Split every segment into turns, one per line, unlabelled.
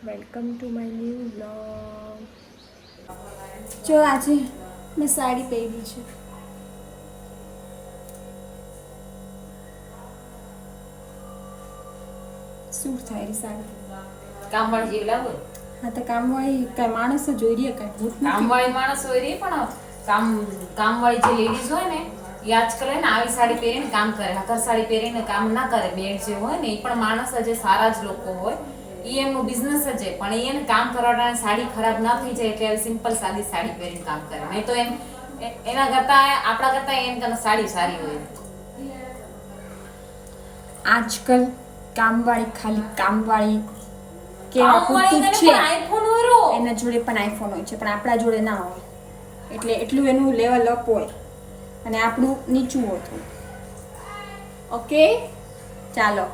Welcome to my new blog. જો આજે મેં સાડી પહેરી છે. શું થાય રે સાડી?
કામવાળી જેવી લાવો.
હા તો કામવાળી કાંઈ માણસ જોઈ રહી કાંઈ ભૂત નથી.
કામવાળી માણસ હોય રહી પણ કામવાળી જે લેડીઝ હોય ને એ આજકાલ ને આવી સાડી પહેરીને કામ કરે. હકર સાડી પહેરીને કામ ના કરે. બેડ જે હોય ને એ પણ માણસ જે સારા જ લોકો હોય એ એમનું બિઝનેસ જ છે. પણ એને કામ કરવાના સાડી ખરાબ ના થઈ જાય એટલે સિમ્પલ સાદી સાડી પહેરીને કામ કરે. નહીં તો એમ એના કરતા આપણા કરતા એમ સાડી સારી હોય.
આજકાલ કામવાળી ખાલી કામવાળી કેવા પૂરતું જ છે.
આઈફોન હોય
એના જોડે પણ આઈફોન હોય છે પણ આપણા જોડે ના હોય. એટલે એટલું એનું લેવલ અપ હોય અને આપણું નીચું હોતું. ઓકે ચાલો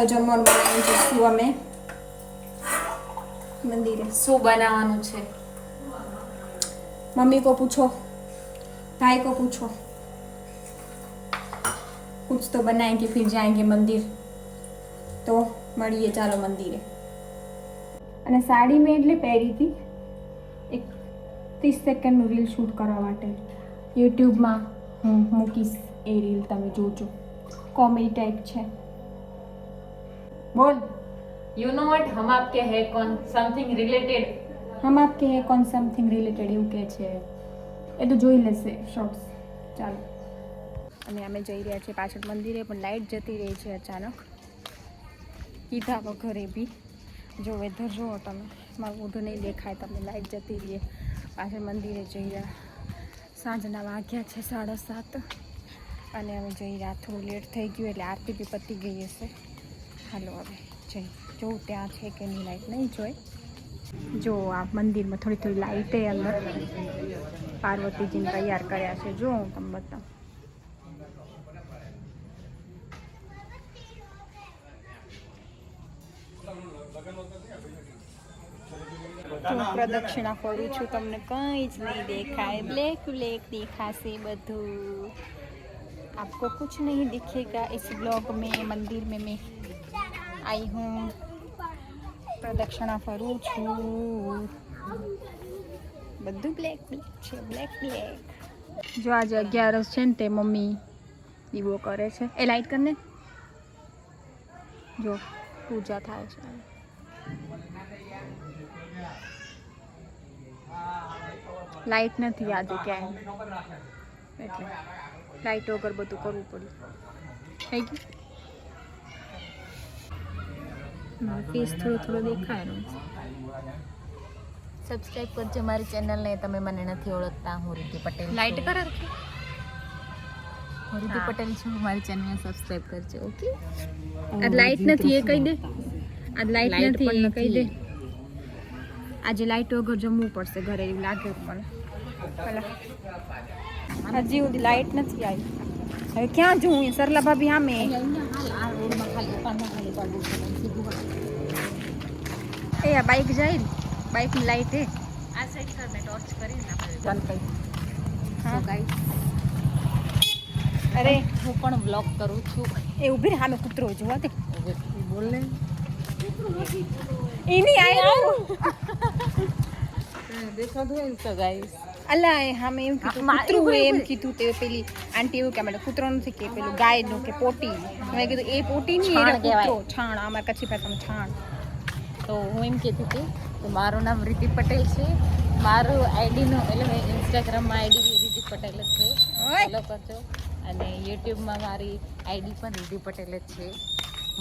જમવાનું બનાવી જઈશું અમે મંદિરે.
શું બનાવવાનું છે?
मम्मी को पूछो, भाई को पूछो, कुछ तो बनाएंगे फिर जाएंगे मंदिर. તો મળીએ ચાલો મંદિરે. અને સાડી મેં એટલે પહેરી હતી એક 30 સેકન્ડનું રીલ શૂટ કરવા માટે. યુટ્યુબમાં હું મૂકીશ એ રીલ, તમે જોજો. કોમેડી ટાઈપ છે. બોલ.
યુ નો વોટ હમ આપકે હે કોન સમથિંગ રિલેટેડ.
હમ આપકે હે કોન સમથિંગ રિલેટેડ એવું કહે છે. એ તો જોઈ લેશે શોર્ટ્સ. ચાલો. અને અમે જઈ રહ્યા છીએ પાછળ મંદિરે પણ લાઇટ જતી રહી છે અચાનક. કીધા વગરે બી. જો વેધર જુઓ તમે, મારું મોઢું નહીં દેખાય તમને. લાઇટ જતી રહીએ પાછળ મંદિરે જઈ રહ્યા. સાંજના વાગ્યા છે 7:30 અને અમે જઈ રહ્યા. થોડું લેટ થઈ ગયું એટલે આરતી બી પતી ગઈ હશે. હાલો હવે જઈ જોઉં ત્યાં છે કે નહીં. લાઇટ નહીં જોઈ. જો આ મંદિરમાં થોડી લાઇટે અંદર પાર્વતીજીને તૈયાર કર્યા છે. જો હું તમને બતાવું. પ્રદક્ષિણા કરું છું, તમને કંઈ જ નહીં દેખાય. બ્લેક દેખાશે બધું. आपको कुछ नहीं दिखेगा इस ब्लॉग में. मंदिर में मैं आई हूँ. પ્રદક્ષિણા ફરું છું. બધું બ્લેક છે. બ્લેક. જો આજે 11 છે ને તે મમ્મી દીવો કરે છે. એ લાઈટ કરને. જો પૂજા થાય છે. લાઈટ નથી આજે ક્યાંય એટલે લાઈટ વગર બધું કરવું પડ્યું. થઈ ગયું. ફેસ થોડો દેખાય.
સબસ્ક્રાઇબ કરજો મારી ચેનલને. તમે મને નથી ઓળખતા, હું રીતિ પટેલ.
લાઈટ કરે
હું રીતિ પટેલ છું. મારી ચેનલને સબસ્ક્રાઇબ કરજો. ઓકે.
આ લાઈટ નથી એ કહી દે. આ લાઈટ નથી એ કહી દે. આજે લાઈટ વગર જમવું પડશે ઘરે એવું લાગે મને. હજી સુધી લાઈટ નથી આવી. હવે ક્યાં જવું? સરલા ભાભી સામે. એ આ બાઈક જાય ને, બાઈકની લાઈટ હે.
આ સાઈડ પર મેં ટોર્ચ કરીને
ચાલ કઈ.
હા ગાઈસ,
અરે
હું પણ બ્લોગ કરું છું.
એ ઊભી ને સામે કૂતરો જોવા દે.
બોલ ને.
એની આયરો
દેખાતું હોય તો ગાઈસ.
અલા એ સામે એમ કીધું કૂતરું હોય એમ કીધું. તે પેલી આંટી એવું કે મને કૂતરો નથી કે પેલું ગાયનું કે પોટી. મેં કીધું એ પોટી નહીં, એ કૂતરો. છાણ. અમારે કચ્છી ભાષામાં છાણ.
તો હું એમ કહેતી હતી કે મારું નામ રીતિ પટેલ છે. મારું આઈડીનું એટલે મેં ઇન્સ્ટાગ્રામમાં આઈડી રીતિ પટેલ જ છે, ફોલો કરજો. અને યુટ્યુબમાં મારી આઈડી પણ રીતિ પટેલ જ છે.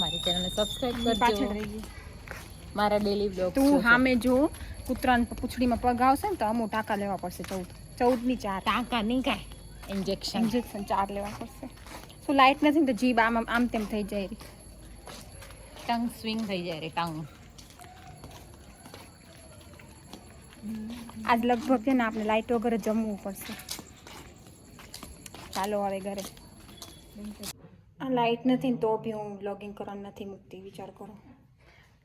મારી ચેનલને સબસ્ક્રાઈબ કરજો. મારા ડેલી બ્લોગ.
તું સામે જો કૂતરાને પૂંછડીમાં પગ આવશે ને તો અમુક ટાંકા લેવા પડશે. 14 ની 4
ટાંકા નહીં કાંઈ, ઇન્જેક્શન
4 લેવા પડશે. શું લાઈટ નથી ને તો જીભ આમ તેમ થઈ જાય.
ટંગ સ્વિંગ થઈ જાય રે ટંગ.
આજ લગભગ છે ને આપણે લાઈટ વગર જમવું પડશે. ચાલો હવે ઘરે. આ લાઈટ નથી ને તો બી હું બ્લોગિંગ કરવાનું નથી મૂકતી. વિચાર કરો.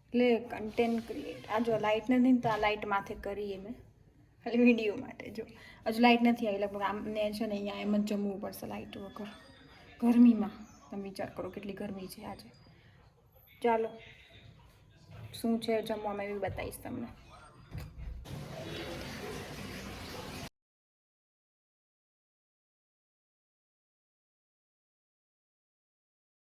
એટલે કન્ટેન્ટ ક્રિએટ. આ જો લાઈટ નથી ને તો આ લાઈટ માથે કરીએ મેં ખાલી વિડીયો માટે. જો હજુ લાઈટ નથી આવી. લગભગ આમને છે ને અહીંયા એમ જ જમવું પડશે લાઈટ વગર ગરમીમાં. તમે વિચાર કરો કેટલી ગરમી છે આજે. ચાલો શું છે જમવામાં એવી બતાવીશ તમને.